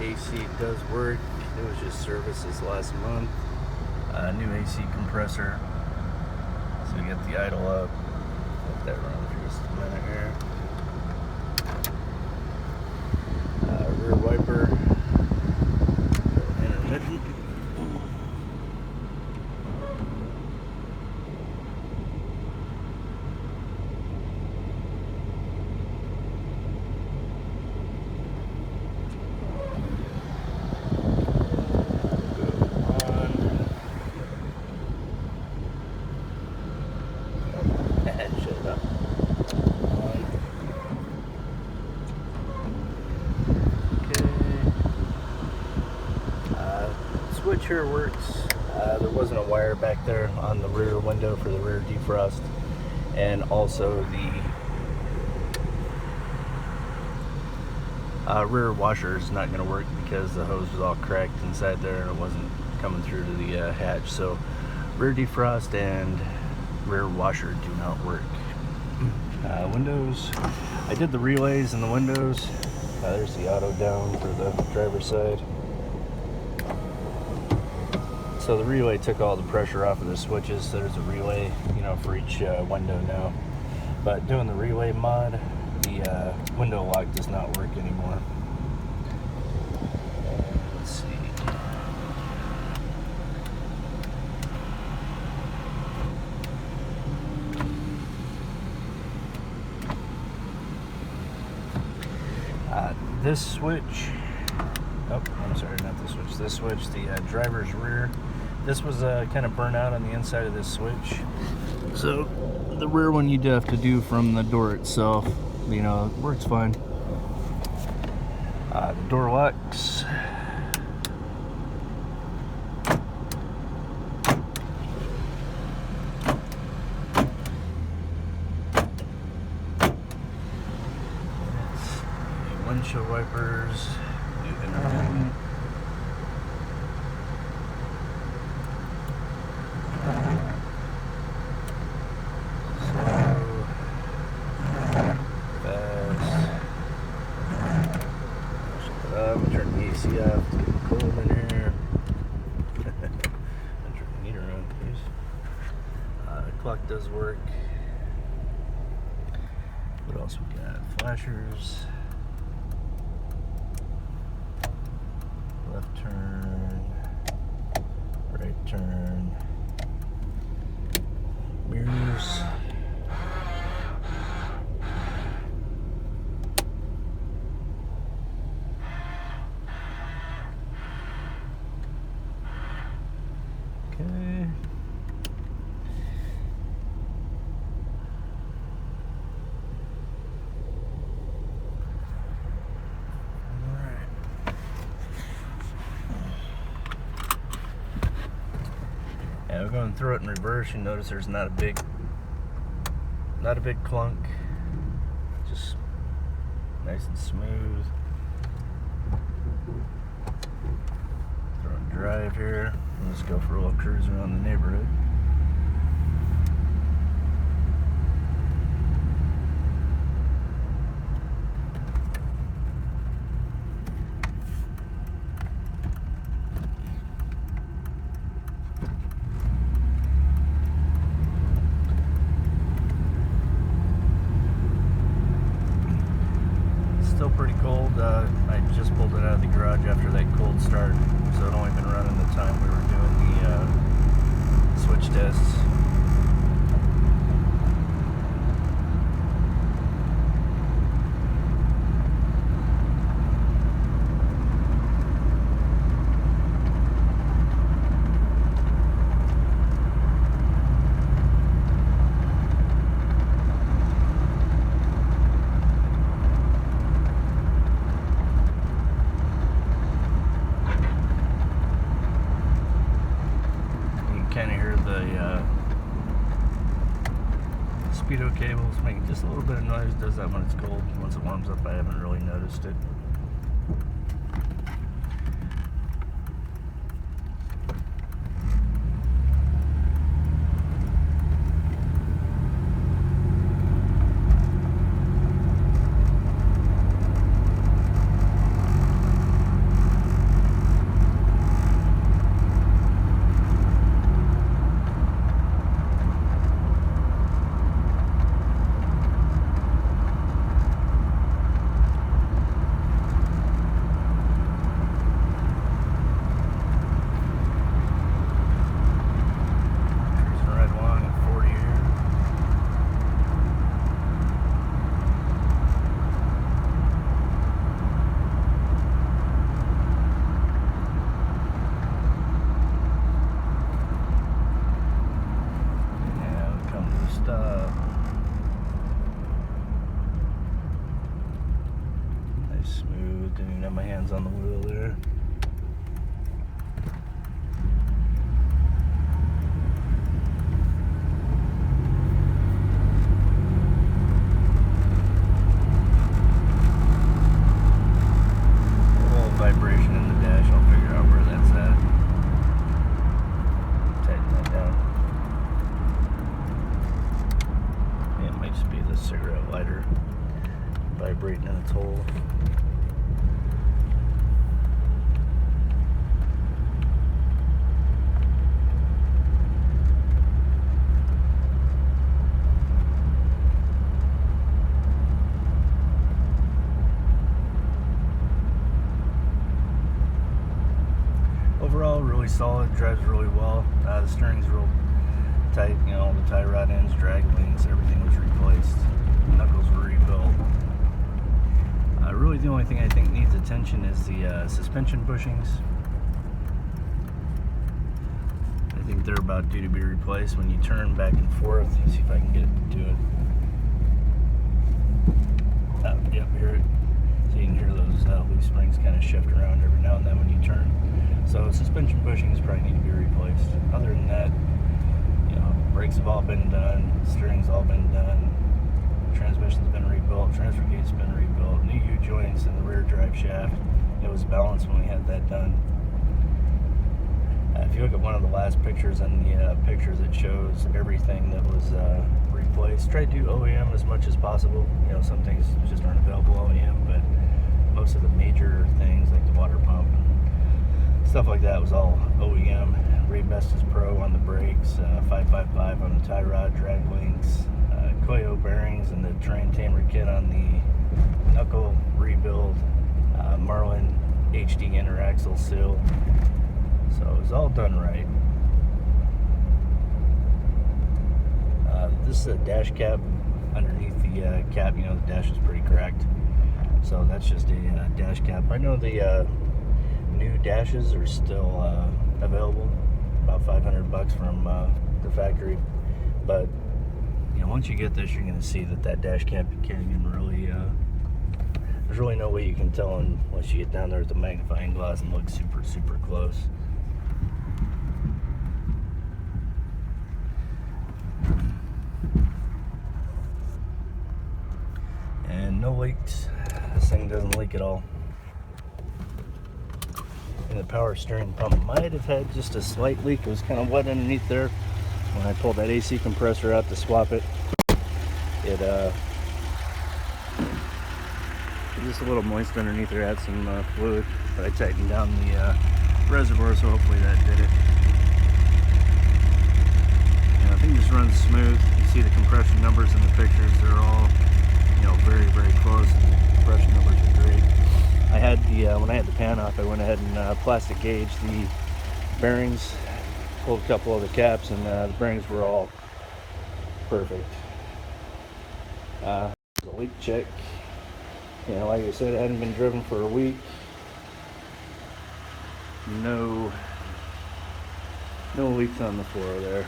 AC does work. It was just serviced this last month. New AC compressor. So we get the idle up. Let that run for just a minute here. Rear wiper. Intermittent. Switch here works. There wasn't a wire back there on the rear window for the rear defrost, and also the rear washer is not going to work because the hose was all cracked inside there and it wasn't coming through to the hatch. So rear defrost and rear washer do not work. Windows, I did the relays in the windows. There's the auto down for the driver's side. So the relay took all the pressure off of the switches. So there's a relay, you know, for each window now. But doing the relay mod, the window lock does not work anymore. Let's see. This switch. Oh, I'm sorry, not this switch. This switch, the driver's rear. This was kind of burnt out on the inside of this switch. So the rear one you'd have to do from the door itself. You know, it works fine. The door locks. Windshield wipers. Intermittent. Turn the AC off. It's getting cold in here. Turn the heater on, please. The clock does work. What else we got? Flashers. Left turn. Right turn. Mirrors. Okay. Yeah, we're going through it in reverse. You notice there's not a big clunk. Just nice and smooth. Throw in drive here. Let's go for a little cruise around the neighborhood. Still pretty cold. I just pulled it out of the garage after that cold start, so it only been running the time we were doing the switch tests. Kind of hear the speedo cables making just a little bit of noise. Does that when it's cold. Once it warms up, I haven't really noticed it. smooth. Didn't even have my hands on the wheel there. A little vibration in the dash. I'll figure out where that's at. Tighten that down. Yeah, it might just be the cigarette lighter vibrating in its hole. Overall, really solid, drives really well. The steering's real tight, you know, all the tie rod ends, drag links, everything was replaced. Knuckles were rebuilt. Really the only thing I think needs attention is the suspension bushings. I think they're about due to be replaced. When you turn back and forth, let's see if I can get it to do it. Yep, hear it. So you can hear those loose springs kind of shift around every now and then when you turn. So suspension bushings probably need to be replaced. Other than that, you know, brakes have all been done, steering's all been done, transmission's been rebuilt, transfer gate's been rebuilt, new U-joints in the rear drive shaft. It was balanced when we had that done. If you look at one of the last pictures and the pictures, it shows everything that was replaced. Try to do OEM as much as possible. You know, some things just aren't available OEM, but most of the major things like the water pump and stuff like that was all OEM. Ray-Bestis Pro on the brakes, 555 on the tie rod, drag links, Koyo bearings, and the terrain tamer kit on the knuckle rebuild, Marlin HD interaxle seal. So it was all done right. This is a dash cap underneath the cap. You know, the dash is pretty cracked, so that's just a dash cap. I know the new dashes are still available, about $500 from the factory, but you know, once you get this, you're going to see that dash cap, you can't even really there's really no way you can tell unless you get down there with the magnifying glass and look super close. And no leaks. This thing doesn't leak at all. And the power steering pump might have had just a slight leak. It was kind of wet underneath there. When I pulled that AC compressor out to swap it, it just a little moist underneath there. Had some fluid, but I tightened down the reservoir, so hopefully that did it. And I think this runs smooth. You see the compression numbers in the pictures. They're all, you know, very close. The compression numbers are great. I had the when I had the pan off, I went ahead and plastic gauged the bearings, pulled a couple of the caps, and the bearings were all perfect. The leak check, you know, like I said, it hadn't been driven for a week. No leaks on the floor there.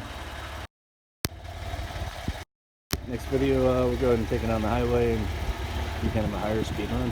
Next video, we'll go ahead and take it on the highway and do kind of a higher speed run.